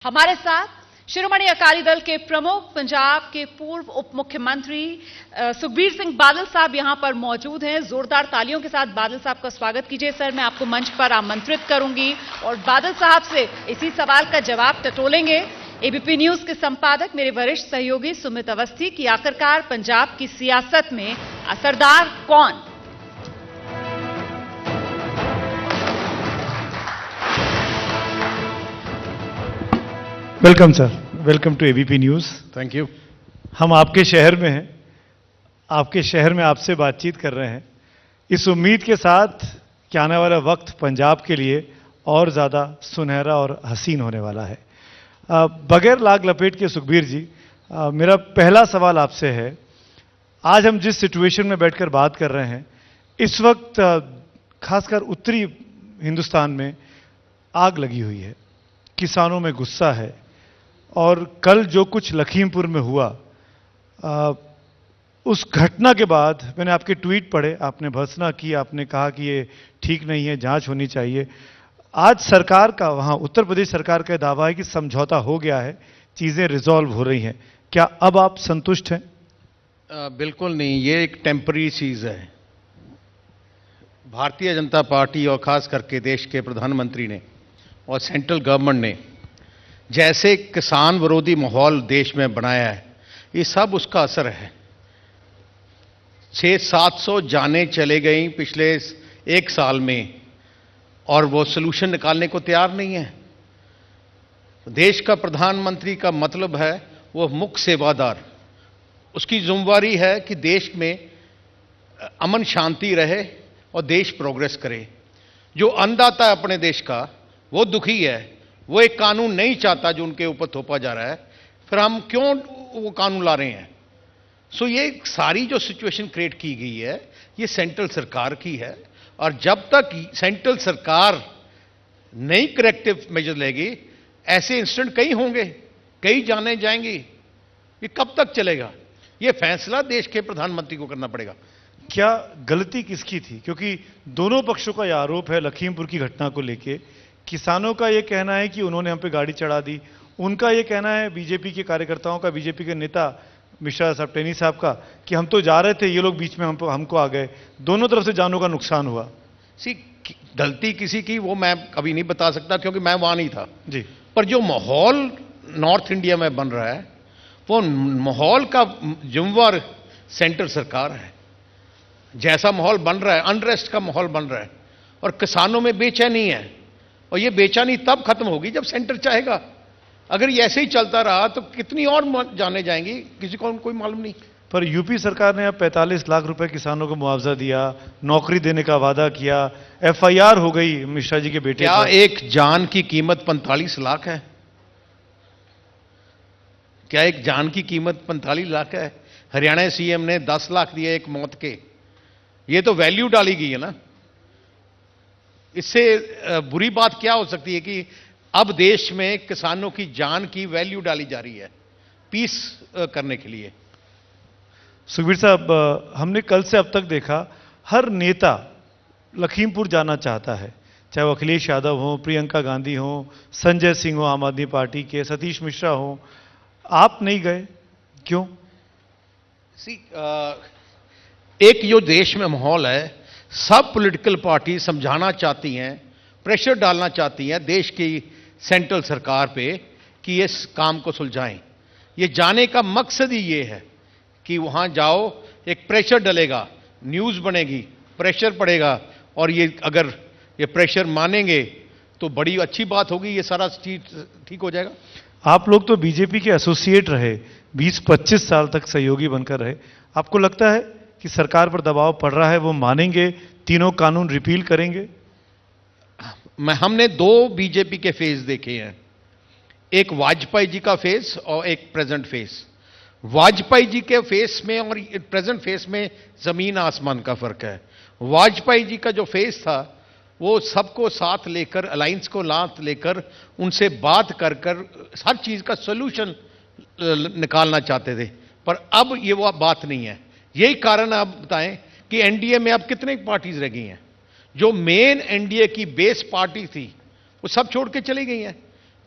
हमारे साथ शिरोमणि अकाली दल के प्रमुख पंजाब के पूर्व उप मुख्यमंत्री सुखबीर सिंह बादल साहब यहां पर मौजूद हैं। जोरदार तालियों के साथ बादल साहब का स्वागत कीजिए। सर, मैं आपको मंच पर आमंत्रित करूंगी और बादल साहब से इसी सवाल का जवाब टटोलेंगे। एबीपी न्यूज के संपादक मेरे वरिष्ठ सहयोगी सुमित अवस्थी की आखिरकार पंजाब की सियासत में असरदार कौन? Welcome sir, welcome to ABP news. Thank you. हम आपके शहर में हैं, आपके शहर में आपसे बातचीत कर रहे हैं इस उम्मीद के साथ कि आने वाला वक्त पंजाब के लिए और ज़्यादा सुनहरा और हसीन होने वाला है। बगैर लाग लपेट के सुखबीर जी, मेरा पहला सवाल आपसे है, आज हम जिस सिचुएशन में बैठकर बात कर रहे हैं इस वक्त खासकर उत्तरी हिंदुस्तान में आग लगी हुई है, किसानों में गुस्सा है और कल जो कुछ लखीमपुर में हुआ उस घटना के बाद मैंने आपके ट्वीट पढ़े, आपने भर्त्सना की, आपने कहा कि ये ठीक नहीं है, जांच होनी चाहिए। आज सरकार का, वहां उत्तर प्रदेश सरकार का दावा है कि समझौता हो गया है, चीजें रिजॉल्व हो रही हैं। क्या अब आप संतुष्ट हैं? बिल्कुल नहीं, ये एक टेम्पररी चीज है। भारतीय जनता पार्टी और खास करके देश के प्रधानमंत्री ने और सेंट्रल गवर्नमेंट ने जैसे किसान विरोधी माहौल देश में बनाया है, ये सब उसका असर है। 600-700 जानें चले गई पिछले एक साल में और वो सोल्यूशन निकालने को तैयार नहीं है। देश का प्रधानमंत्री का मतलब है वो मुख्य सेवादार, उसकी जिम्मेवारी है कि देश में अमन शांति रहे और देश प्रोग्रेस करे। जो अन्नदाता है अपने देश का, वो दुखी है, वो एक कानून नहीं चाहता जो उनके ऊपर थोपा जा रहा है, फिर हम क्यों वो कानून ला रहे हैं? सो ये सारी जो सिचुएशन क्रिएट की गई है ये सेंट्रल सरकार की है, और जब तक सेंट्रल सरकार नई करेक्टिव मेजर लेगी ऐसे इंसिडेंट कई होंगे, कई जाने जाएंगी। ये कब तक चलेगा? ये फैसला देश के प्रधानमंत्री को करना पड़ेगा। क्या गलती किसकी थी? क्योंकि दोनों पक्षों का यह आरोप है लखीमपुर की घटना को लेके। किसानों का यह कहना है कि उन्होंने हम पे गाड़ी चढ़ा दी, उनका यह कहना है बीजेपी के कार्यकर्ताओं का, बीजेपी के नेता मिश्रा साहब, टेनी साहब का, कि हम तो जा रहे थे, ये लोग बीच में हमको आ गए। दोनों तरफ से जानों का नुकसान हुआ। गलती किसी की वो मैं कभी नहीं बता सकता क्योंकि मैं वहां नहीं था जी। पर जो माहौल नॉर्थ इंडिया में बन रहा है वो माहौल का जिम्मेवार सेंट्रल सरकार है। जैसा माहौल बन रहा है, अनरेस्ट का माहौल बन रहा है और किसानों में बेचैनी है, और ये बेचैनी तब खत्म होगी जब सेंटर चाहेगा। अगर ये ऐसे ही चलता रहा तो कितनी और जाने जाएंगी, किसी को कोई मालूम नहीं। पर यूपी सरकार ने अब 45 लाख रुपए किसानों को मुआवजा दिया, नौकरी देने का वादा किया, एफआईआर हो गई मिश्रा जी के बेटे क्या एक जान की कीमत 45 लाख है? क्या एक जान की कीमत 45 लाख है? हरियाणा सीएम ने 10 लाख दिए एक मौत के। ये तो वैल्यू डाली गई है ना। इससे बुरी बात क्या हो सकती है कि अब देश में किसानों की जान की वैल्यू डाली जा रही है पीस करने के लिए। सुखबीर साहब, हमने कल से अब तक देखा हर नेता लखीमपुर जाना चाहता है, चाहे वो अखिलेश यादव हो, प्रियंका गांधी हो, संजय सिंह हो आम आदमी पार्टी के, सतीश मिश्रा हो। आप नहीं गए, क्यों? एक जो देश में माहौल है, सब पॉलिटिकल पार्टी समझाना चाहती हैं, प्रेशर डालना चाहती हैं देश की सेंट्रल सरकार पे कि इस काम को सुलझाएं। ये जाने का मकसद ही ये है कि वहां जाओ, एक प्रेशर डलेगा, न्यूज़ बनेगी, प्रेशर पड़ेगा, और ये अगर ये प्रेशर मानेंगे तो बड़ी अच्छी बात होगी, ये सारा चीज ठीक हो जाएगा। आप लोग तो बीजेपी के एसोसिएट रहे, 20-25 साल तक सहयोगी बनकर रहे। आपको लगता है कि सरकार पर दबाव पड़ रहा है, वो मानेंगे, तीनों कानून रिपील करेंगे? हमने 2 बीजेपी के फेज देखे हैं, एक वाजपेयी जी का फेस और एक प्रेजेंट फेस। वाजपेयी जी के फेस में और प्रेजेंट फेस में जमीन आसमान का फर्क है। वाजपेयी जी का जो फेस था वो सबको साथ लेकर, अलायंस को साथ लेकर, उनसे बात कर हर चीज का सोल्यूशन निकालना चाहते थे, पर अब ये वो बात नहीं है। यही कारण आप बताएं कि एनडीए में अब कितने पार्टीज रह गई हैं? जो मेन एनडीए की बेस पार्टी थी वो सब छोड़ के चली गई हैं।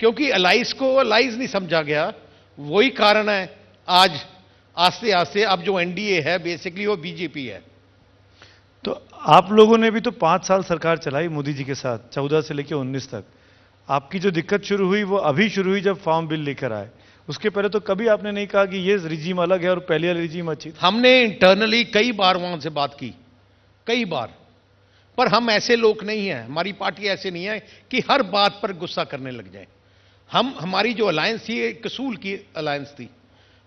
क्योंकि अलाइज को अलाइज नहीं समझा गया। वही कारण है आज आस्ते आस्ते अब जो एनडीए है बेसिकली वो बीजेपी है। तो आप लोगों ने भी तो 5 साल सरकार चलाई मोदी जी के साथ, 14 से लेकर 19 तक। आपकी जो दिक्कत शुरू हुई वो अभी शुरू हुई जब फार्म बिल लेकर आए। उसके पहले तो कभी आपने नहीं कहा कि ये रिजीम अलग है और पहले वाली रिजीम अच्छी थी। हमने इंटरनली कई बार वहां से बात की, कई बार, पर हम ऐसे लोग नहीं हैं, हमारी पार्टी ऐसे नहीं है कि हर बात पर गुस्सा करने लग जाए। हमारी जो अलायंस थी एक कसूल की अलायंस थी।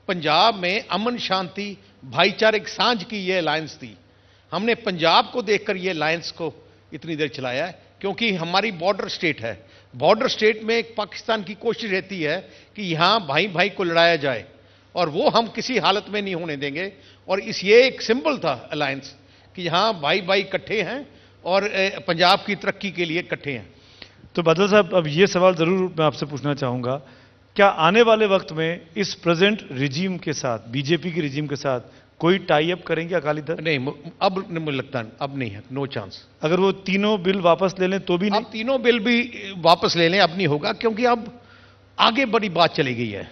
पंजाब में अमन शांति भाईचारिक सांझ की ये अलायंस थी। हमने पंजाब को देखकर ये अलायंस को इतनी देर चलाया है क्योंकि हमारी बॉर्डर स्टेट है। बॉर्डर स्टेट में एक पाकिस्तान की कोशिश रहती है कि यहां भाई भाई को लड़ाया जाए और वो हम किसी हालत में नहीं होने देंगे। और ये एक सिंबल था अलायंस कि यहां भाई भाई इकट्ठे हैं और पंजाब की तरक्की के लिए इकट्ठे हैं। तो बादल साहब, अब ये सवाल जरूर मैं आपसे पूछना चाहूंगा, क्या आने वाले वक्त में इस प्रेजेंट रिजीम के साथ, बीजेपी की रिजीम के साथ कोई टाई अप करेंगे अकाली दल? नहीं, अब मुझे लगता है अब नहीं है, नो चांस। अगर वो तीनों बिल वापस ले लें तो भी नहीं? अब तीनों बिल भी वापस ले लें अब नहीं होगा, क्योंकि अब आगे बड़ी बात चली गई है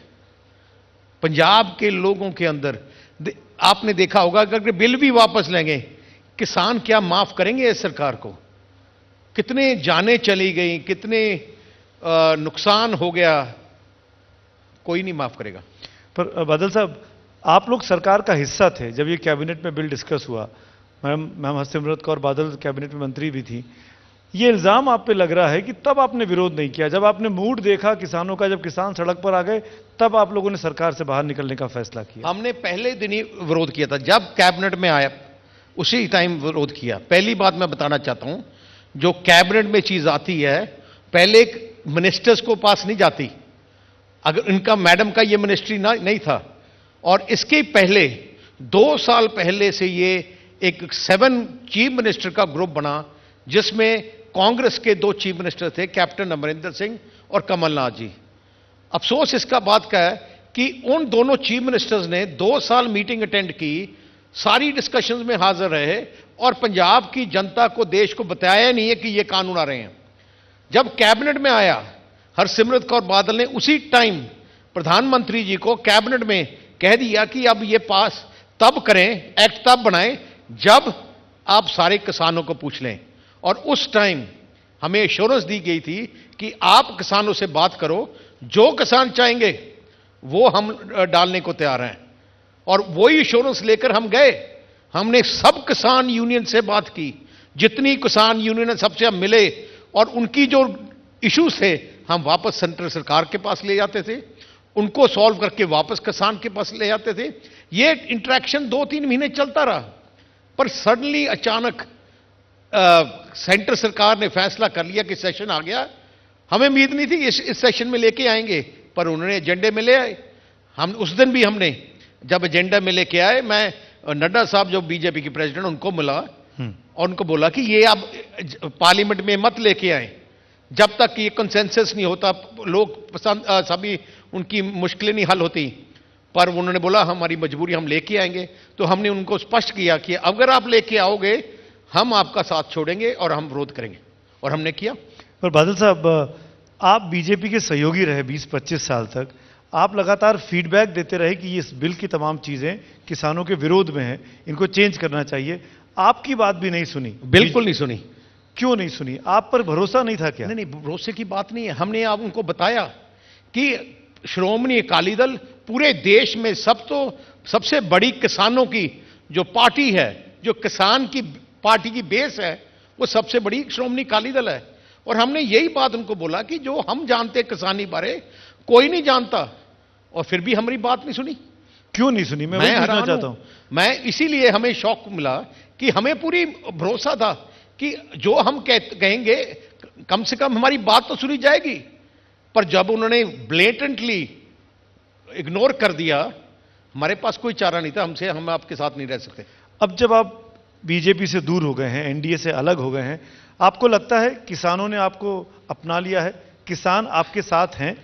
पंजाब के लोगों के अंदर। आपने देखा होगा कि अगर बिल भी वापस लेंगे, किसान क्या माफ करेंगे इस सरकार को? कितने जानें चली गई, कितने नुकसान हो गया, कोई नहीं माफ करेगा। पर बादल साहब, आप लोग सरकार का हिस्सा थे जब ये कैबिनेट में बिल डिस्कस हुआ। मैम हरसिमरत कौर बादल कैबिनेट में मंत्री भी थी। ये इल्जाम आप पे लग रहा है कि तब आपने विरोध नहीं किया, जब आपने मूड देखा किसानों का, जब किसान सड़क पर आ गए, तब आप लोगों ने सरकार से बाहर निकलने का फैसला किया। हमने पहले दिन ही विरोध किया था, जब कैबिनेट में आया उसी टाइम विरोध किया। पहली बात मैं बताना चाहता हूं, जो कैबिनेट में चीज आती है पहले मिनिस्टर्स को पास नहीं जाती। अगर इनका मैडम का ये मिनिस्ट्री नहीं था, और इसके पहले 2 साल पहले से ये एक 7 चीफ मिनिस्टर का ग्रुप बना, जिसमें कांग्रेस के 2 चीफ मिनिस्टर थे, कैप्टन अमरिंदर सिंह और कमलनाथ जी। अफसोस इसका बात का है कि उन दोनों चीफ मिनिस्टर्स ने 2 साल मीटिंग अटेंड की, सारी डिस्कशंस में हाजिर रहे और पंजाब की जनता को, देश को बताया नहीं है कि ये कानून आ रहे हैं। जब कैबिनेट में आया, हरसिमरत कौर बादल ने उसी टाइम प्रधानमंत्री जी को कैबिनेट में कह दिया कि अब ये पास तब करें, एक्ट तब बनाएं जब आप सारे किसानों को पूछ लें। और उस टाइम हमें एश्योरेंस दी गई थी कि आप किसानों से बात करो, जो किसान चाहेंगे वो हम डालने को तैयार हैं। और वही एश्योरेंस लेकर हम गए। हमने सब किसान यूनियन से बात की, जितनी किसान यूनियन है सबसे हम मिले, और उनकी जो इश्यूज थे हम वापस सेंट्रल सरकार के पास ले जाते थे, उनको सॉल्व करके वापस किसान के पास ले जाते थे। ये इंटरेक्शन 2-3 महीने चलता रहा, पर सडनली अचानक सेंटर सरकार ने फैसला कर लिया कि सेशन आ गया। हमें उम्मीद नहीं थी इस सेशन में लेके आएंगे, पर उन्होंने एजेंडे में ले आए। हम उस दिन भी हमने जब एजेंडा में लेके आए, मैं नड्डा साहब जो बीजेपी के प्रेसिडेंट, उनको मिला और उनको बोला कि ये आप पार्लियामेंट में मत लेके आए जब तक ये कंसेंसस नहीं होता, लोग पसंद सभी उनकी मुश्किलें नहीं हल होती। पर उन्होंने बोला हमारी मजबूरी, हम लेके आएंगे। तो हमने उनको स्पष्ट किया कि अगर आप लेके आओगे हम आपका साथ छोड़ेंगे और हम विरोध करेंगे, और हमने किया। पर बादल साहब, आप बीजेपी के सहयोगी रहे 20-25 साल तक। आप लगातार फीडबैक देते रहे कि इस बिल की तमाम चीजें किसानों के विरोध में हैं, इनको चेंज करना चाहिए। आपकी बात भी नहीं सुनी? बिल्कुल नहीं सुनी। क्यों नहीं सुनी? आप पर भरोसा नहीं था क्या? नहीं, भरोसे की बात नहीं है। हमने आप उनको बताया कि श्रोमणी अकाली दल पूरे देश में सबसे बड़ी किसानों की जो पार्टी है, जो किसान की पार्टी की बेस है, वो सबसे बड़ी श्रोमणी अकाली दल है। और हमने यही बात उनको बोला कि जो हम जानते किसानी बारे कोई नहीं जानता, और फिर भी हमारी बात नहीं सुनी। क्यों नहीं सुनी? मैं पूछना चाहता हूं। मैं इसीलिए हमें शौक मिला कि हमें पूरी भरोसा था कि जो हम कहेंगे कम से कम हमारी बात तो सुनी जाएगी। पर जब उन्होंने ब्लेटेंटली इग्नोर कर दिया, हमारे पास कोई चारा नहीं था, हम आपके साथ नहीं रह सकते। अब जब आप बीजेपी से दूर हो गए हैं, एनडीए से अलग हो गए हैं, आपको लगता है किसानों ने आपको अपना लिया है? किसान आपके साथ हैं?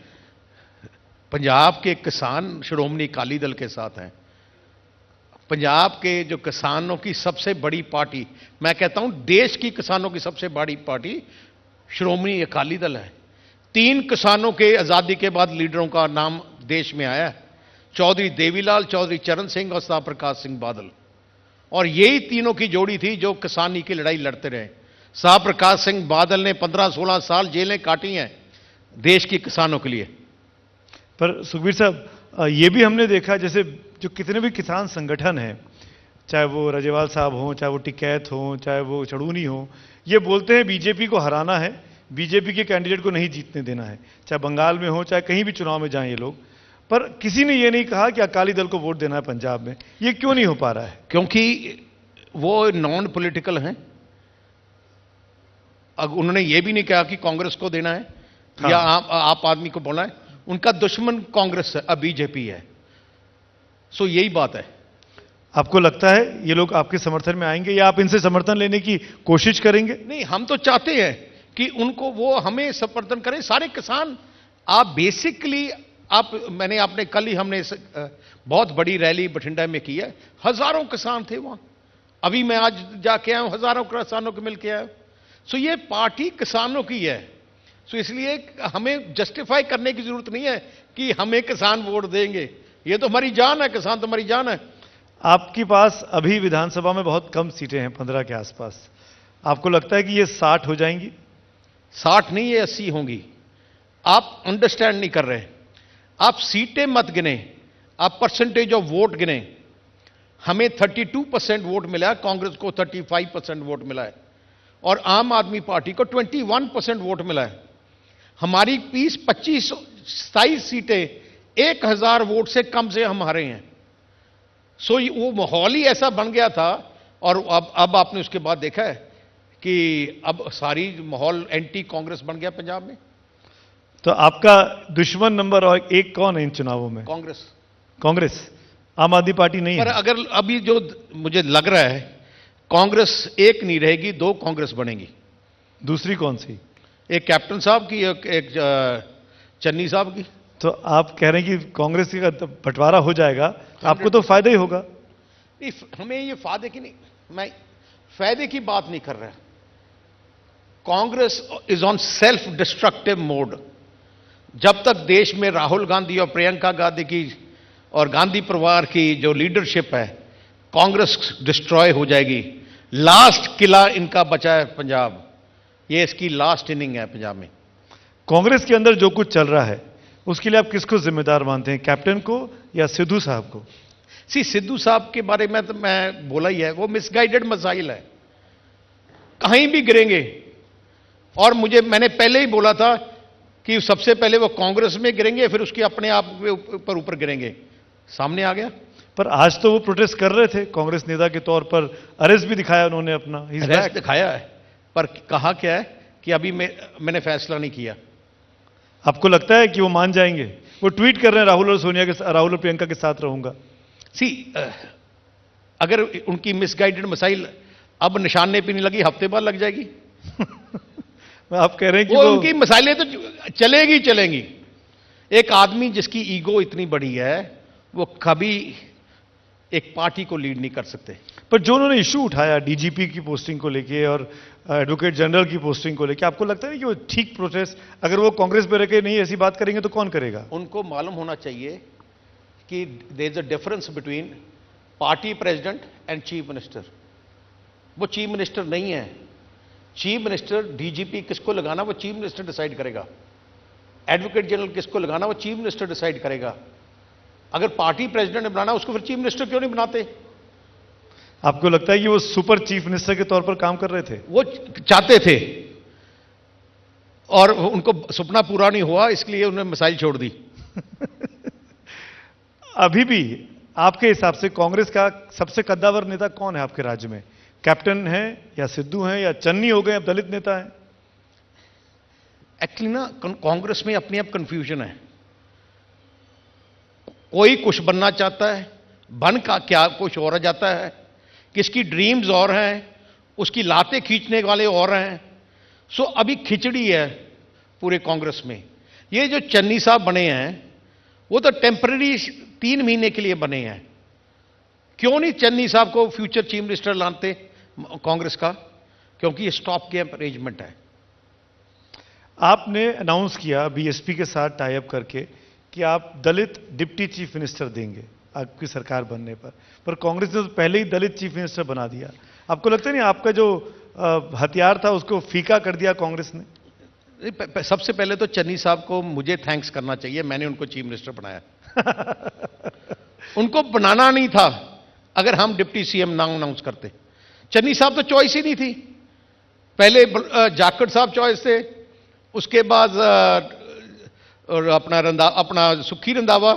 पंजाब के किसान श्रोमणी अकाली दल के साथ हैं। पंजाब के जो किसानों की सबसे बड़ी पार्टी, मैं कहता हूं देश की किसानों की सबसे बड़ी पार्टी श्रोमणी अकाली दल है। 3 किसानों के आजादी के बाद लीडरों का नाम देश में आया है, चौधरी देवीलाल, चौधरी चरण सिंह और शाह प्रकाश सिंह बादल। और यही तीनों की जोड़ी थी जो किसानी की लड़ाई लड़ते रहे। शाह प्रकाश सिंह बादल ने 15-16 साल जेलें काटी हैं देश के किसानों के लिए। पर सुखबीर साहब, ये भी हमने देखा, जैसे जो कितने भी किसान संगठन हैं, चाहे वो रजेवाल साहब हों, चाहे वो टिकैत हों, चाहे वो चढ़ूनी हों, ये बोलते हैं बीजेपी को हराना है, बीजेपी के कैंडिडेट को नहीं जीतने देना है, चाहे बंगाल में हो, चाहे कहीं भी चुनाव में जाएं ये लोग। पर किसी ने ये नहीं कहा कि अकाली दल को वोट देना है पंजाब में। ये क्यों नहीं हो पा रहा है? क्योंकि वो नॉन पॉलिटिकल हैं। उन्होंने ये भी नहीं कहा कि कांग्रेस को देना है, हाँ। या आप आदमी को बोला है। उनका दुश्मन कांग्रेस है, अब बीजेपी है। सो यही बात है। आपको लगता है ये लोग आपके समर्थन में आएंगे, या आप इनसे समर्थन लेने की कोशिश करेंगे? नहीं, हम तो चाहते हैं कि उनको, वो हमें समर्थन करें, सारे किसान। आप बेसिकली मैंने आपने कल ही हमने बहुत बड़ी रैली बठिंडा में की है, हजारों किसान थे वहां। अभी मैं आज जाके आया हूं, हजारों किसानों को मिलकर आया। सो ये पार्टी किसानों की है। सो इसलिए हमें जस्टिफाई करने की जरूरत नहीं है कि हमें किसान वोट देंगे। ये तो हमारी जान है, किसान तो हमारी जान है। आपके पास अभी विधानसभा में बहुत कम सीटें हैं, 15 के आसपास। आपको लगता है कि ये 60 हो जाएंगी? 60 नहीं, ये 80 होंगी। आप अंडरस्टैंड नहीं कर रहे। आप सीटें मत गिने, आप परसेंटेज ऑफ वोट गिने। हमें 32% वोट मिला है, कांग्रेस को 35% वोट मिला है, और आम आदमी पार्टी को 21% वोट मिला है। हमारी 25-27 सीटें 1000 वोट से कम से हम हारे हैं। सो वो माहौल ही ऐसा बन गया था। और अब आपने उसके बाद देखा है कि अब सारी माहौल एंटी कांग्रेस बन गया पंजाब में। तो आपका दुश्मन नंबर 1 कौन है इन चुनावों में? कांग्रेस। कांग्रेस, आम आदमी पार्टी नहीं पर है? अगर अभी जो मुझे लग रहा है, कांग्रेस एक नहीं रहेगी, 2 कांग्रेस बनेगी। दूसरी कौन सी? एक कैप्टन साहब की, एक चन्नी साहब की। तो आप कह रहे हैं कि कांग्रेस का बंटवारा हो जाएगा, आपको तो फायदा ही होगा। नहीं, हमें ये फायदे की नहीं, मैं फायदे की बात नहीं कर रहा। Congress is on self destructive mode. जब तक देश में राहुल गांधी और प्रियंका गांधी की और गांधी परिवार की जो लीडरशिप है, कांग्रेस डिस्ट्रॉय हो जाएगी। लास्ट किला इनका बचा है पंजाब। ये इसकी लास्ट इनिंग है पंजाब में। कांग्रेस के अंदर जो कुछ चल रहा है उसके लिए आप किसको जिम्मेदार मानते हैं, कैप्टन को या सिद्धू साहब को? सिद्धू साहब के बारे में तो मैं बोला ही है, वो मिसगाइडेड मसाइल है, कहीं भी गिरेंगे। और मैंने पहले ही बोला था कि सबसे पहले वो कांग्रेस में गिरेंगे, फिर उसके अपने आप के ऊपर गिरेंगे। सामने आ गया। पर आज तो वो प्रोटेस्ट कर रहे थे कांग्रेस नेता के तौर पर, अरेस्ट भी दिखाया उन्होंने अपना। अरेस्ट दिखाया है, पर कहा क्या है कि अभी मैंने फैसला नहीं किया। आपको लगता है कि वो मान जाएंगे? वो ट्वीट कर रहे हैं राहुल और प्रियंका के साथ रहूंगा। अगर उनकी मिसगाइडेड मसाइल अब निशाने पे नहीं लगी, हफ्ते बाद लग जाएगी। आप कह रहे हैं कि वो उनकी मसाइलें तो चलेंगी। एक आदमी जिसकी ईगो इतनी बड़ी है, वो कभी एक पार्टी को लीड नहीं कर सकते। पर जो उन्होंने इशू उठाया डीजीपी की पोस्टिंग को लेके और एडवोकेट जनरल की पोस्टिंग को लेके, आपको लगता है कि वो ठीक प्रोसेस, अगर वो कांग्रेस पे रह के नहीं ऐसी बात करेंगे तो कौन करेगा? उनको मालूम होना चाहिए कि there is a difference between party president and chief minister. वो चीफ मिनिस्टर नहीं है। चीफ मिनिस्टर, डीजीपी किसको लगाना वो चीफ मिनिस्टर डिसाइड करेगा। एडवोकेट जनरल किसको लगाना वो चीफ मिनिस्टर डिसाइड करेगा। अगर पार्टी प्रेसिडेंट ने बनाना, उसको फिर चीफ मिनिस्टर क्यों नहीं बनाते? आपको लगता है कि वो सुपर चीफ मिनिस्टर के तौर पर काम कर रहे थे? वो चाहते थे और उनको सपना पूरा नहीं हुआ, इसलिए उन्होंने मिसाइल छोड़ दी। अभी भी आपके हिसाब से कांग्रेस का सबसे कद्दावर नेता कौन है आपके राज्य में? कैप्टन है या सिद्धू हैं या चन्नी हो गए, अब दलित नेता हैं? एक्चुअली ना कांग्रेस में अपने आप कंफ्यूजन है। कोई कुछ बनना चाहता है, बन का क्या कुछ और जाता है। किसकी ड्रीम्स और हैं, उसकी लातें खींचने वाले और हैं। सो अभी खिचड़ी है पूरे कांग्रेस में। ये जो चन्नी साहब बने हैं, वो तो टेम्पररी 3 महीने के लिए बने हैं। क्यों नहीं चन्नी साहब को फ्यूचर चीफ मिनिस्टर लाते कांग्रेस का? क्योंकि ये स्टॉप गैप अरेंजमेंट है। आपने अनाउंस किया बीएसपी के साथ टाई अप करके कि आप दलित डिप्टी चीफ मिनिस्टर देंगे आपकी सरकार बनने पर कांग्रेस ने तो पहले ही दलित चीफ मिनिस्टर बना दिया। आपको लगता नहीं आपका जो हथियार था उसको फीका कर दिया कांग्रेस ने? सबसे पहले तो चन्नी साहब को मुझे थैंक्स करना चाहिए, मैंने उनको चीफ मिनिस्टर बनाया। उनको बनाना नहीं था। अगर हम डिप्टी सीएम ना अनाउंस करते, चन्नी साहब तो चॉइस ही नहीं थी। पहले जाखड़ साहब चॉइस थे, उसके बाद अपना सुखी रंधावा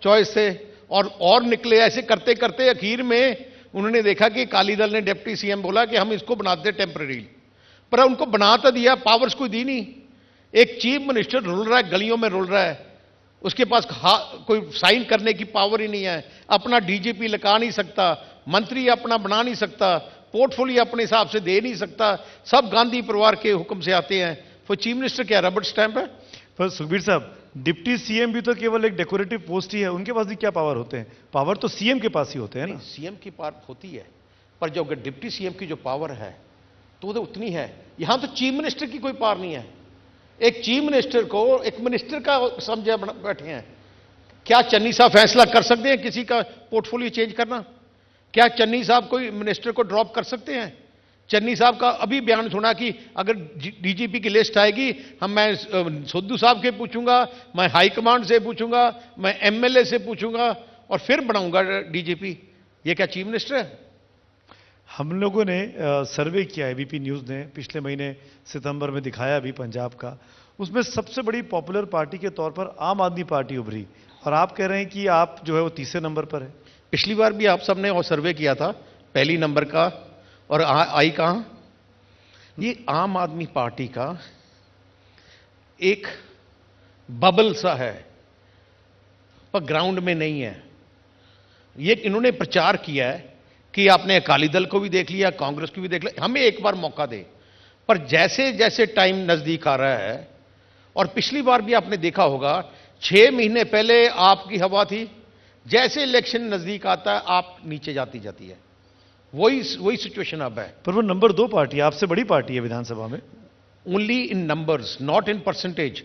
चॉइस थे, और निकले। ऐसे करते करते आखिर में उन्होंने देखा कि अकाली दल ने डिप्टी सीएम बोला कि हम इसको बनाते टेम्पररी, पर उनको बना तो दिया, पावर्स कोई दी नहीं। एक चीफ मिनिस्टर रुल रहा है, गलियों में रुल रहा है, उसके पास कोई साइन करने की पावर ही नहीं है, अपना डीजीपी लगा नहीं सकता, मंत्री अपना बना नहीं सकता, पोर्टफोलियो अपने हिसाब से दे नहीं सकता, सब गांधी परिवार के हुक्म से आते हैं। तो चीफ मिनिस्टर क्या रबड़ स्टैंप है? पर सुखबीर साहब, डिप्टी सीएम भी तो केवल एक डेकोरेटिव पोस्ट ही है, उनके पास भी क्या पावर होते हैं? पावर तो सीएम के पास ही होते हैं ना। सीएम की पावर होती है, पर जो डिप्टी सीएम की जो पावर है तो उतनी है। यहां तो चीफ मिनिस्टर की कोई पावर नहीं है। एक चीफ मिनिस्टर को एक मिनिस्टर का समझे बैठे हैं। क्या चन्नी साहब फैसला कर सकते हैं किसी का पोर्टफोलियो चेंज करना? क्या चन्नी साहब कोई मिनिस्टर को ड्रॉप कर सकते हैं? चन्नी साहब का अभी बयान सुना कि अगर डीजीपी की लिस्ट आएगी, मैं सुद्धू साहब के पूछूंगा, मैं हाईकमांड से पूछूंगा, मैं एमएलए से पूछूंगा और फिर बनाऊंगा डीजीपी। ये क्या चीफ मिनिस्टर है? हम लोगों ने सर्वे किया, एबीपी न्यूज़ ने पिछले महीने सितंबर में दिखाया अभी पंजाब का, उसमें सबसे बड़ी पॉपुलर पार्टी के तौर पर आम आदमी पार्टी उभरी, और आप कह रहे हैं कि आप जो है वो तीसरे नंबर पर है। पिछली बार भी आप सबने और सर्वे किया था पहली नंबर का, और आई कहां? ये आम आदमी पार्टी का एक बबल सा है, पर ग्राउंड में नहीं है। ये इन्होंने प्रचार किया है कि आपने अकाली दल को भी देख लिया, कांग्रेस को भी देख लिया, हमें एक बार मौका दे। पर जैसे जैसे टाइम नजदीक आ रहा है, और पिछली बार भी आपने देखा होगा 6 महीने पहले आपकी हवा थी, जैसे इलेक्शन नजदीक आता है आप नीचे जाती जाती है। वही सिचुएशन अब है। पर वो नंबर 2 पार्टी, आपसे बड़ी पार्टी है विधानसभा में। Only in numbers, not in percentage.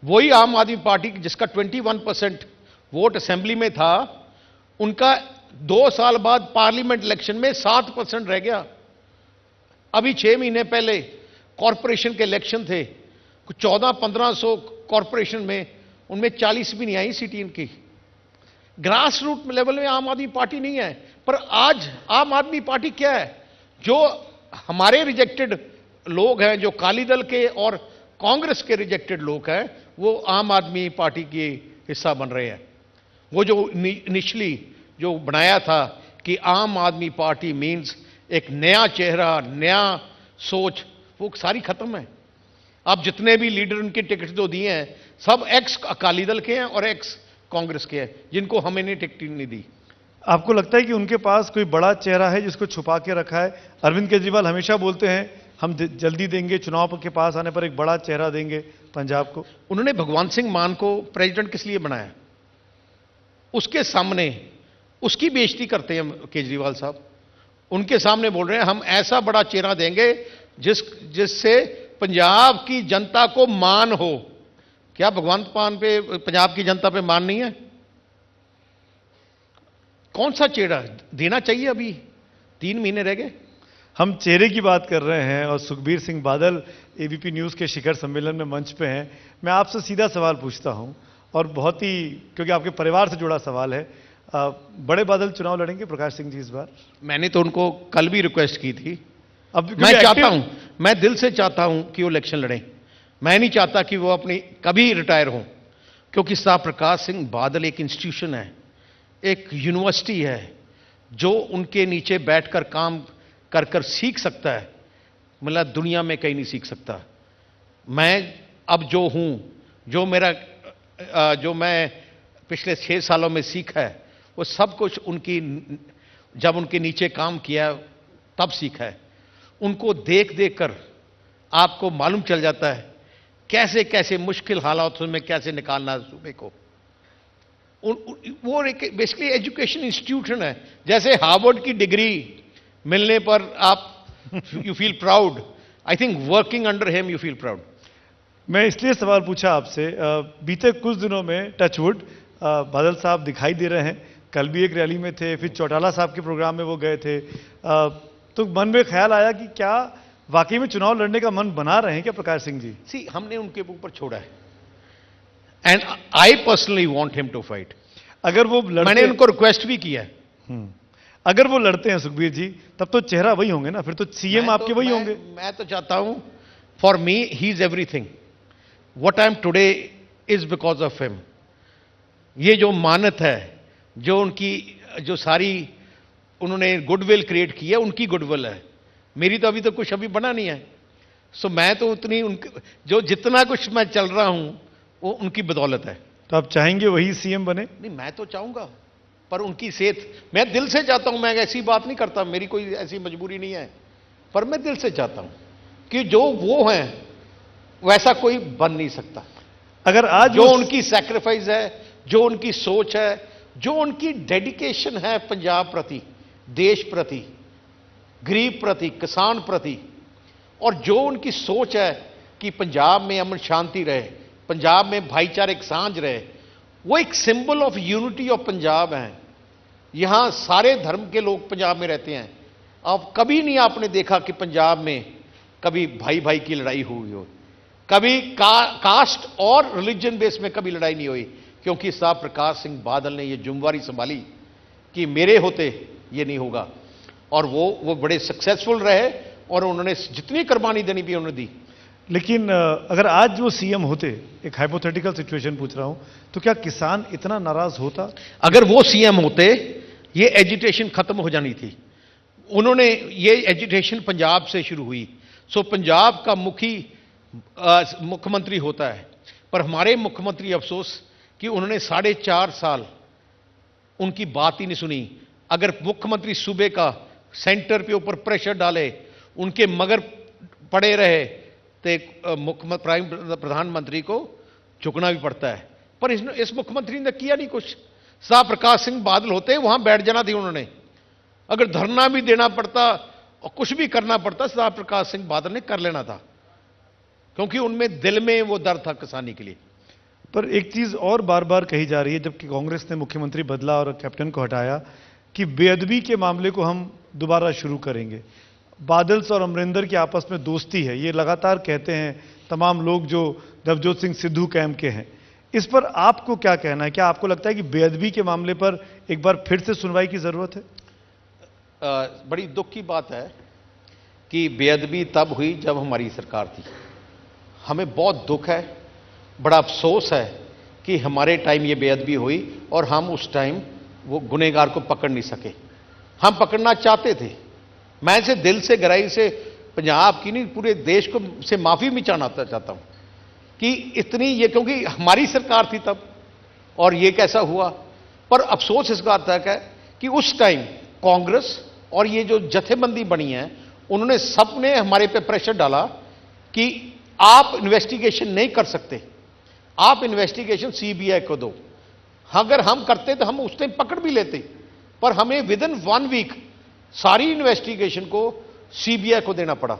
वही आम आदमी पार्टी जिसका 21% वोट असेंबली में था, उनका 2 साल बाद पार्लियामेंट इलेक्शन में 7% रह गया। अभी 6 महीने पहले कॉरपोरेशन के इलेक्शन थे, 1400-1500 कॉरपोरेशन में, उनमें 40 भी नहीं आई सीटें इनकी। ग्रास रूट लेवल में आम आदमी पार्टी नहीं है। पर आज आम आदमी पार्टी क्या है? जो हमारे रिजेक्टेड लोग हैं, जो अकाली दल के और कांग्रेस के रिजेक्टेड लोग हैं, वो आम आदमी पार्टी के हिस्सा बन रहे हैं। वो जो इनिशियली जो बनाया था कि आम आदमी पार्टी मीन्स एक नया चेहरा, नया सोच, वो सारी खत्म है। अब जितने भी लीडर उनके टिकट जो दिए हैं, सब एक्स अकाली दल के हैं और एक्स कांग्रेस के हैं, जिनको हमें ने टिकट नहीं दी। आपको लगता है कि उनके पास कोई बड़ा चेहरा है जिसको छुपा के रखा है? अरविंद केजरीवाल हमेशा बोलते हैं हम जल्दी देंगे, चुनाव के पास आने पर एक बड़ा चेहरा देंगे पंजाब को। उन्होंने भगवंत सिंह मान को प्रेसिडेंट किस लिए बनाया? उसके सामने उसकी बेइज्जती करते हैं केजरीवाल साहब। उनके सामने बोल रहे हैं हम ऐसा बड़ा चेहरा देंगे जिससे पंजाब की जनता को मान हो। क्या भगवंत मान पे पंजाब की जनता पे मान नहीं है? कौन सा चेहरा देना चाहिए? अभी 3 महीने रह गए। हम चेहरे की बात कर रहे हैं और सुखबीर सिंह बादल एबीपी न्यूज़ के शिखर सम्मेलन में मंच पे हैं। मैं आपसे सीधा सवाल पूछता हूं, और बहुत ही, क्योंकि आपके परिवार से जुड़ा सवाल है। बड़े बादल चुनाव लड़ेंगे प्रकाश सिंह जी इस बार? मैंने तो उनको कल भी रिक्वेस्ट की थी। अब मैं चाहता हूं, मैं दिल से चाहता हूं कि वो इलेक्शन लड़ें। मैं नहीं चाहता कि वो अपनी कभी रिटायर हों, क्योंकि साहब प्रकाश सिंह बादल एक इंस्टीट्यूशन है, एक यूनिवर्सिटी है, जो उनके नीचे बैठकर काम कर कर सीख सकता है, मतलब दुनिया में कहीं नहीं सीख सकता। मैं अब जो हूं, जो मैं पिछले 6 सालों में सीखा है, वो सब कुछ जब उनके नीचे काम किया तब सीखा है। उनको देख देख कर आपको मालूम चल जाता है कैसे कैसे मुश्किल हालातों में कैसे निकालना है सूबे को। वो एक बेसिकली एजुकेशन इंस्टीट्यूशन है। जैसे हार्वर्ड की डिग्री मिलने पर आप you feel proud, I think working under him you feel proud. मैं इसलिए सवाल पूछा आपसे, बीते कुछ दिनों में टचवुड बादल साहब दिखाई दे रहे हैं, कल भी एक रैली में थे, फिर चौटाला साहब के प्रोग्राम में वो गए थे, तो मन में ख्याल आया कि क्या वाकई में चुनाव लड़ने का मन बना रहे हैं क्या प्रकाश सिंह जी? सी, हमने उनके ऊपर छोड़ा है and I personally want him to fight. अगर वो मैंने उनको रिक्वेस्ट भी किया है। अगर वो लड़ते हैं सुखबीर जी, तब तो चेहरा वही होंगे ना, फिर तो सीएम आपके वही होंगे। मैं तो चाहता हूं, for me he is everything, what I am today is because of him. ये जो मानत है, जो उनकी जो सारी उन्होंने गुडविल क्रिएट की है, उनकी गुडविल है, मेरी तो अभी तो कुछ अभी बना नहीं है। सो मैं तो उतनी उनके जो जितना कुछ मैं चल रहा हूं वो उनकी बदौलत है। तो आप चाहेंगे वही सीएम बने? नहीं, मैं तो चाहूंगा, पर उनकी सेहत, मैं दिल से चाहता हूं, मैं ऐसी बात नहीं करता, मेरी कोई ऐसी मजबूरी नहीं है, पर मैं दिल से चाहता हूं कि जो वो हैं वैसा कोई बन नहीं सकता। अगर आज जो उनकी सैक्रिफाइस है, जो उनकी सोच है, जो उनकी डेडिकेशन है पंजाब प्रति, देश प्रति, गरीब प्रति, किसान प्रति, और जो उनकी सोच है कि पंजाब में अमन शांति रहे, पंजाब में भाईचारिक सांझ रहे, वो एक symbol of unity of Punjab है। यहां सारे धर्म के लोग पंजाब में रहते हैं। अब कभी नहीं आपने देखा कि पंजाब में कभी भाई भाई की लड़ाई हुई हो, कभी कास्ट और रिलीजन बेस में कभी लड़ाई नहीं हुई, क्योंकि साहब प्रकाश सिंह बादल ने ये जिम्मेवारी संभाली कि मेरे होते ये नहीं होगा, और वो बड़े सक्सेसफुल रहे, और उन्होंने जितनी कुर्बानी देनी भी उन्होंने दी। लेकिन अगर आज वो सीएम होते, एक हाइपोथेटिकल सिचुएशन पूछ रहा हूं, तो क्या किसान इतना नाराज होता? अगर वो सीएम होते, ये एजिटेशन खत्म हो जानी थी। उन्होंने ये एजिटेशन पंजाब से शुरू हुई। सो पंजाब का मुख्यमंत्री होता है, पर हमारे मुख्यमंत्री अफसोस कि उन्होंने 4.5 साल उनकी बात ही नहीं सुनी। अगर मुख्यमंत्री सूबे का सेंटर पे ऊपर प्रेशर डाले, उनके मगर पड़े रहे, तो प्रधानमंत्री को झुकना भी पड़ता है। पर इस मुख्यमंत्री ने किया नहीं कुछ। साहब प्रकाश सिंह बादल होते वहां बैठ जाना थी उन्होंने। अगर धरना भी देना पड़ता और कुछ भी करना पड़ता, साहब प्रकाश सिंह बादल ने कर लेना था, क्योंकि उनमें दिल में वो दर्द था किसानी के लिए। पर एक चीज और बार बार कही जा रही है, जबकि कांग्रेस ने मुख्यमंत्री बदला और कैप्टन को हटाया, कि बेअदबी के मामले को हम दोबारा शुरू करेंगे। बादल और अमरिंदर की आपस में दोस्ती है, ये लगातार कहते हैं तमाम लोग जो नवजोत सिंह सिद्धू कैंप के हैं। इस पर आपको क्या कहना है? क्या आपको लगता है कि बेअदबी के मामले पर एक बार फिर से सुनवाई की जरूरत है? बड़ी दुख की बात है कि बेअदबी तब हुई जब हमारी सरकार थी। हमें बहुत दुख है, बड़ा अफसोस है कि हमारे टाइम ये बेअदबी हुई और हम उस टाइम वो गुनहगार को पकड़ नहीं सके। हम पकड़ना चाहते थे। मैं इसे दिल से गहराई से पंजाब की नहीं, पूरे देश को से माफी भी चाहता हूं कि इतनी ये, क्योंकि हमारी सरकार थी तब और ये कैसा हुआ। पर अफसोस इस बात तक है कि उस टाइम कांग्रेस और ये जो जथेबंदी बनी है, उन्होंने सबने हमारे पे प्रेशर डाला कि आप इन्वेस्टिगेशन नहीं कर सकते, आप इन्वेस्टिगेशन सीबीआई को दो। अगर हम करते तो हम उस टाइम पकड़ भी लेते, पर हमें विद इन 1 वीक सारी इन्वेस्टिगेशन को सीबीआई को देना पड़ा,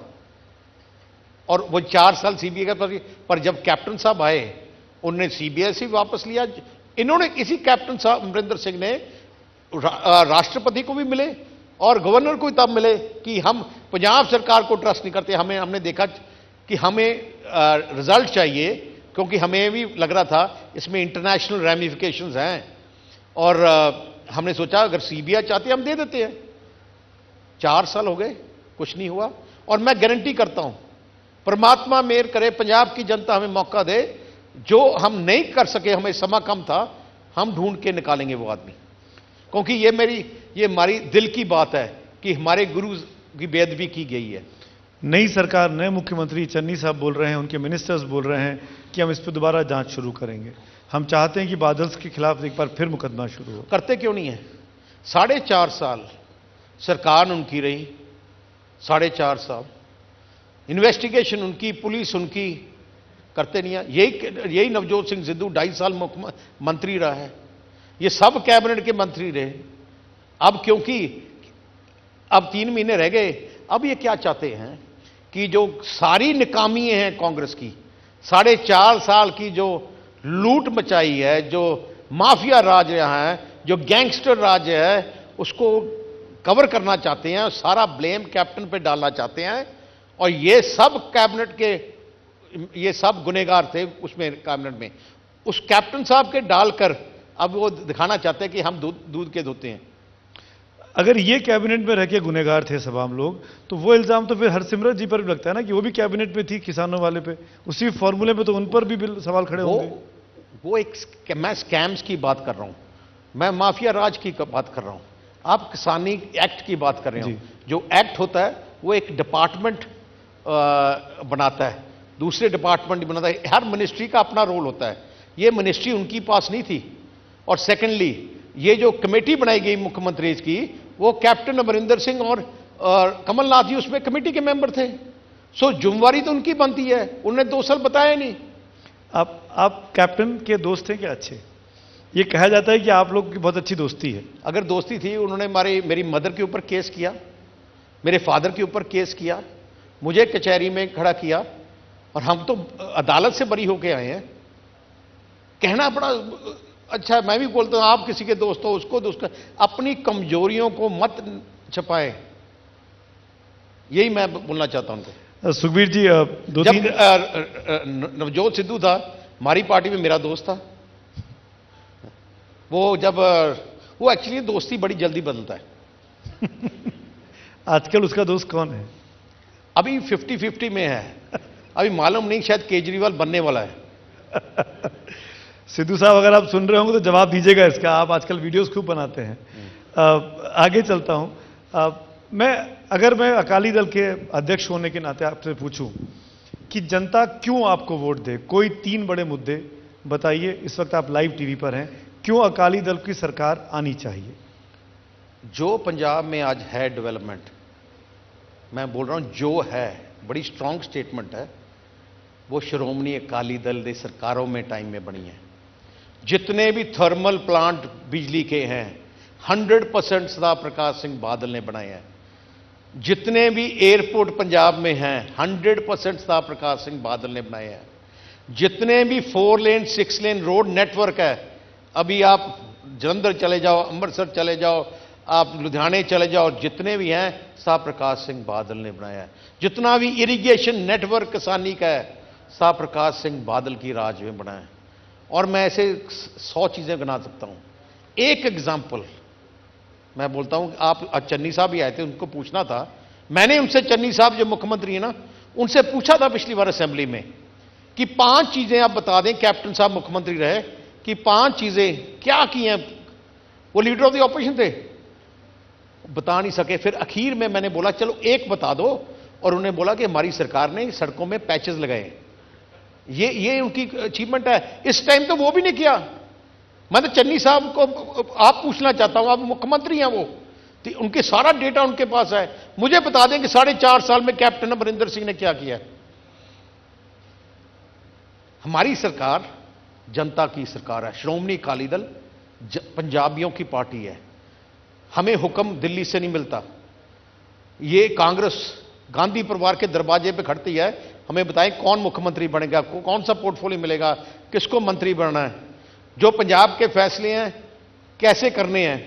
और वो 4 साल सीबीआई का। पर जब कैप्टन साहब आए, उन्होंने सीबीआई से वापस लिया। इन्होंने इसी कैप्टन साहब अमरिंदर सिंह ने राष्ट्रपति को भी मिले और गवर्नर को भी तब मिले कि हम पंजाब सरकार को ट्रस्ट नहीं करते। हमने देखा कि हमें रिजल्ट चाहिए, क्योंकि हमें भी लग रहा था इसमें इंटरनेशनल रैमिफिकेशंस हैं, और हमने सोचा अगर सीबीआई चाहती है हम दे देते हैं। 4 साल हो गए, कुछ नहीं हुआ। और मैं गारंटी करता हूं, परमात्मा मेहर करे, पंजाब की जनता हमें मौका दे। जो हम नहीं कर सके, हमें समा कम था, हम ढूंढ के निकालेंगे वो आदमी, क्योंकि ये हमारी दिल की बात है कि हमारे गुरु की बेअदबी की गई है। नई सरकार, नए मुख्यमंत्री चन्नी साहब बोल रहे हैं, उनके मिनिस्टर्स बोल रहे हैं कि हम इस पर दोबारा जांच शुरू करेंगे। हम चाहते हैं कि बादल के खिलाफ एक बार फिर मुकदमा शुरू हो। करते क्यों नहीं है? 4.5 साल सरकार उनकी रही, 4.5 साल इन्वेस्टिगेशन उनकी, पुलिस उनकी, करते नहीं है। यही नवजोत सिंह सिद्धू 2.5 साल मंत्री रहा है, ये सब कैबिनेट के मंत्री रहे। अब क्योंकि अब 3 महीने रह गए, अब ये क्या चाहते हैं कि जो सारी नाकामी हैं कांग्रेस की, 4.5 साल की जो लूट मचाई है, जो माफिया राज यहाँ है, जो गैंगस्टर राज है, उसको कवर करना चाहते हैं, सारा ब्लेम कैप्टन पे डालना चाहते हैं। और ये सब कैबिनेट के, ये सब गुनहगार थे उसमें, कैबिनेट में उस कैप्टन साहब के डालकर अब वो दिखाना चाहते हैं कि हम दूध के धोते हैं। अगर ये कैबिनेट में रह के गुनहगार थे सब आम लोग, तो वो इल्जाम तो फिर हरसिमरत जी पर भी लगता है ना कि वो भी कैबिनेट में थी किसानों वाले पे, उसी फॉर्मूले पे, तो उन पर भी सवाल खड़े होंगे। वो एक, मैं स्कैम्स की बात कर रहा हूं, मैं माफिया राज की बात कर रहा हूं, आप किसानी एक्ट की बात कर रहे हो। जो एक्ट होता है वो एक डिपार्टमेंट बनाता है, दूसरे डिपार्टमेंट बनाता है, हर मिनिस्ट्री का अपना रोल होता है। ये मिनिस्ट्री उनकी पास नहीं थी। और सेकेंडली, ये जो कमेटी बनाई गई मुख्यमंत्री की, वो कैप्टन अमरिंदर सिंह और कमलनाथ जी उसमें कमेटी के मेंबर थे। सो जिम्मेवारी तो उनकी बनती है, उन्होंने 2 साल बताया नहीं। आप कैप्टन के दोस्त हैं क्या अच्छे? ये कहा जाता है कि आप लोग की बहुत अच्छी दोस्ती है। अगर दोस्ती थी, उन्होंने मेरी मदर के ऊपर केस किया, मेरे फादर के ऊपर केस किया, मुझे कचहरी में खड़ा किया, और हम तो अदालत से बरी होके आए हैं। कहना बड़ा अच्छा, मैं भी बोलता हूं आप किसी के दोस्त हो, उसको दोस्त, अपनी कमजोरियों को मत छुपाएं, यही मैं बोलना चाहता हूं उनको। सुखबीर जी, जब नवजोत सिद्धू था, हमारी पार्टी में मेरा दोस्त था। वो एक्चुअली दोस्ती बड़ी जल्दी बदलता है। आजकल उसका दोस्त कौन है? अभी 50-50 में है, अभी मालूम नहीं, शायद केजरीवाल बनने वाला है। सिद्धू साहब, अगर आप सुन रहे होंगे तो जवाब दीजिएगा इसका, आप आजकल वीडियोस खूब बनाते हैं। आगे चलता हूं। अगर मैं अकाली दल के अध्यक्ष होने के नाते आपसे पूछूं कि जनता क्यों आपको वोट दे, कोई 3 बड़े मुद्दे बताइए। इस वक्त आप लाइव टीवी पर हैं, क्यों अकाली दल की सरकार आनी चाहिए? जो पंजाब में आज है डेवलपमेंट, मैं बोल रहा हूं जो है, बड़ी स्ट्रांग स्टेटमेंट है, वो श्रोमणी अकाली दल की सरकारों में टाइम में बनी है। जितने भी थर्मल प्लांट बिजली के हैं 100% सरदार प्रकाश सिंह बादल ने बनाए हैं। जितने भी एयरपोर्ट पंजाब में हैं 100% सरदार प्रकाश सिंह बादल ने बनाए हैं। जितने भी 4 लेन 6 लेन रोड नेटवर्क है, अभी आप जलंधर चले जाओ, अमृतसर चले जाओ, आप लुधियाने चले जाओ, जितने भी हैं सरदार प्रकाश सिंह बादल ने बनाया है। जितना भी इरिगेशन नेटवर्क किसानी का है, सरदार प्रकाश सिंह बादल की राज में बना है। और मैं ऐसे 100 चीजें गिना सकता हूं। एक एग्जाम्पल मैं बोलता हूं, आप चन्नी साहब भी आए थे, उनको पूछना था, मैंने उनसे, चन्नी साहब जो मुख्यमंत्री है ना, उनसे पूछा था पिछली बार असेंबली में कि 5 चीजें आप बता दें, कैप्टन साहब मुख्यमंत्री रहे, कि 5 चीजें क्या की हैं। वो लीडर ऑफ द ऑपोजिशन थे, बता नहीं सके। फिर आखिर में मैंने बोला चलो एक बता दो, और उन्होंने बोला कि हमारी सरकार ने सड़कों में पैचेस लगाए। ये उनकी अचीवमेंट है। इस टाइम तो वो भी नहीं किया। मैं तो चन्नी साहब को आप पूछना चाहता हूं, आप मुख्यमंत्री हैं वो, तो उनके सारा डेटा उनके पास है, मुझे बता दें कि 4.5 साल में कैप्टन अमरिंदर सिंह ने क्या किया है। हमारी सरकार जनता की सरकार है, श्रोमणी अकाली दल पंजाबियों की पार्टी है। हमें हुक्म दिल्ली से नहीं मिलता। ये कांग्रेस गांधी परिवार के दरवाजे पे खड़ती है, हमें बताएं कौन मुख्यमंत्री बनेगा, कौन सा पोर्टफोलियो मिलेगा, किसको मंत्री बनना है। जो पंजाब के फैसले हैं कैसे करने हैं।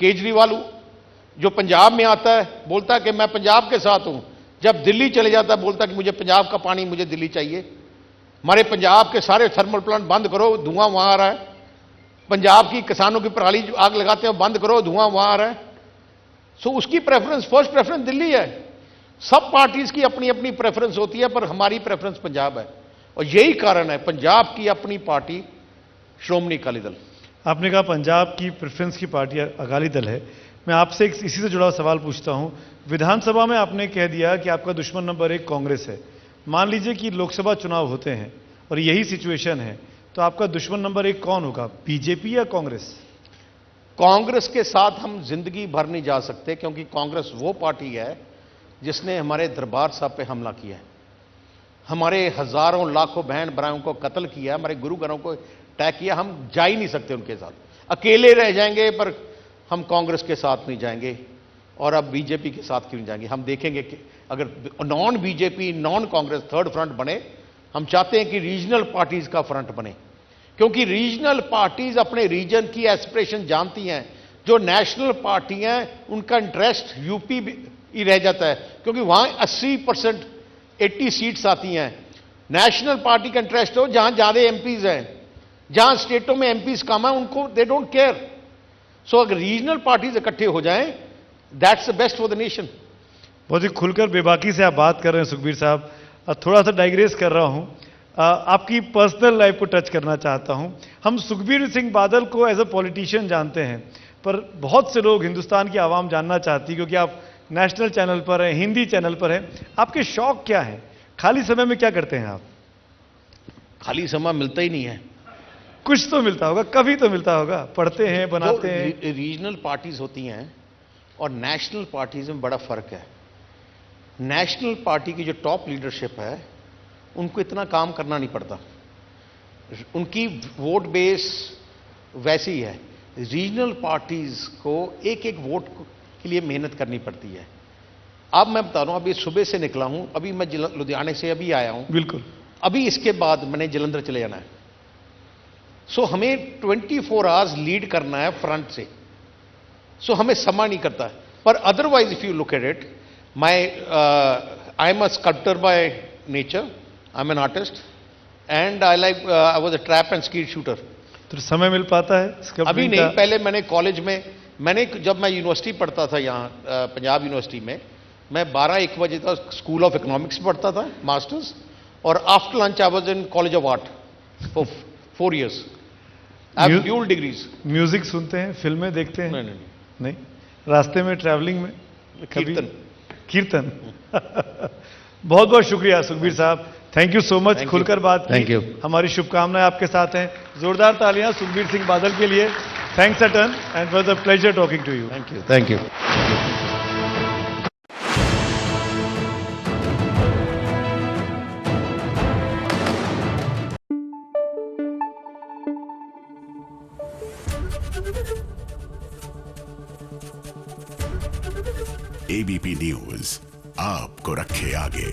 केजरीवाल जो पंजाब में आता है बोलता है कि मैं पंजाब के साथ हूं, जब दिल्ली चले जाता है बोलता है कि मुझे पंजाब का पानी, मुझे दिल्ली चाहिए। हमारे पंजाब के सारे थर्मल प्लांट बंद करो, धुआं वहां आ रहा है। पंजाब की किसानों की पराली जो आग लगाते हैं बंद करो, धुआं वहां आ रहा है। सो उसकी प्रेफरेंस, फर्स्ट प्रेफरेंस दिल्ली है। सब पार्टीज की अपनी अपनी प्रेफरेंस होती है, पर हमारी प्रेफरेंस पंजाब है। और यही कारण है पंजाब की अपनी पार्टी श्रोमणी अकाली दल। आपने कहा पंजाब की प्रेफरेंस की पार्टी अकाली दल है। मैं आपसे इसी से जुड़ा सवाल पूछता हूं। विधानसभा में आपने कह दिया कि आपका दुश्मन नंबर 1 कांग्रेस है। मान लीजिए कि लोकसभा चुनाव होते हैं और यही सिचुएशन है, तो आपका दुश्मन नंबर 1 कौन होगा, बीजेपी या कांग्रेस? कांग्रेस के साथ हम जिंदगी भर नहीं जा सकते, क्योंकि कांग्रेस वो पार्टी है जिसने हमारे दरबार साहब पे हमला किया है, हमारे हजारों लाखों बहन भाइयों को कत्ल किया, हमारे गुरु घरों को अटैक किया। हम जा ही नहीं सकते उनके साथ, अकेले रह जाएंगे, पर हम कांग्रेस के साथ नहीं जाएंगे। और अब बीजेपी के साथ क्यों नहीं जाएंगे। हम देखेंगे कि अगर non BJP, non Congress third front बने, हम चाहते हैं कि रीजनल पार्टीज का फ्रंट बने, क्योंकि रीजनल पार्टीज अपने रीजन की एस्पिरेशन जानती हैं। जो नेशनल पार्टी हैं उनका इंटरेस्ट यूपी ही रह जाता है, क्योंकि वहां 80% 80 सीट्स आती हैं। नेशनल पार्टी का इंटरेस्ट हो जहां ज्यादा एमपीज हैं, जहां स्टेटों में एमपीज कम है, उनको दे डोंट केयर। सो अगर रीजनल पार्टीज इकट्ठे हो जाएं, that's the best for the nation. बहुत ही खुलकर बेबाकी से आप बात कर रहे हैं सुखबीर साहब। थोड़ा सा डाइग्रेस कर रहा हूं, आपकी पर्सनल लाइफ को टच करना चाहता हूं। हम सुखबीर सिंह बादल को एज अ पॉलिटिशियन जानते हैं, पर बहुत से लोग हिंदुस्तान की आवाम जानना चाहती है, क्योंकि आप नेशनल चैनल पर हैं, हिंदी चैनल पर हैं, आपके शौक क्या हैं? खाली समय में क्या करते हैं आप? खाली समय मिलता ही नहीं है। कुछ तो मिलता होगा, कभी तो मिलता होगा, पढ़ते हैं, बनाते हैं। रीजनल पार्टीज होती हैं और नेशनल पार्टीज में बड़ा फर्क है। नेशनल पार्टी की जो टॉप लीडरशिप है उनको इतना काम करना नहीं पड़ता, उनकी वोट बेस वैसी ही है। रीजनल पार्टीज को एक एक वोट के लिए मेहनत करनी पड़ती है। अब मैं बता रहा हूं, अभी सुबह से निकला हूं, अभी मैं लुधियाने से अभी आया हूं। बिल्कुल। अभी इसके बाद मैंने जलंधर चले जाना है। सो हमें 24 आवर्स लीड करना है फ्रंट से। सो हमें समय नहीं करता। पर otherwise if you look at it, I am a sculptor by nature, I am an artist, and I was a trap and skeet shooter. तो समय मिल पाता है अभी नहीं, पहले मैंने कॉलेज में, जब मैं यूनिवर्सिटी पढ़ता था यहाँ पंजाब यूनिवर्सिटी में, मैं 12-1 बजे तक स्कूल ऑफ इकोनॉमिक्स पढ़ता था, मास्टर्स, और after lunch I was in college of art for 4 years। I have dual degrees. Music सुनते हैं, फिल्में देखते हैं? नहीं। नहीं। रास्ते में, ट्रैवलिंग में कभी? कीर्तन। बहुत बहुत शुक्रिया सुखबीर साहब, थैंक यू सो मच, खुलकर बात थैंक यू। हमारी शुभकामनाएं आपके साथ हैं। जोरदार तालियां सुखबीर सिंह बादल के लिए। Thanks a ton and was a pleasure talking to you. Thank you. ABP news आपको रखे आगे।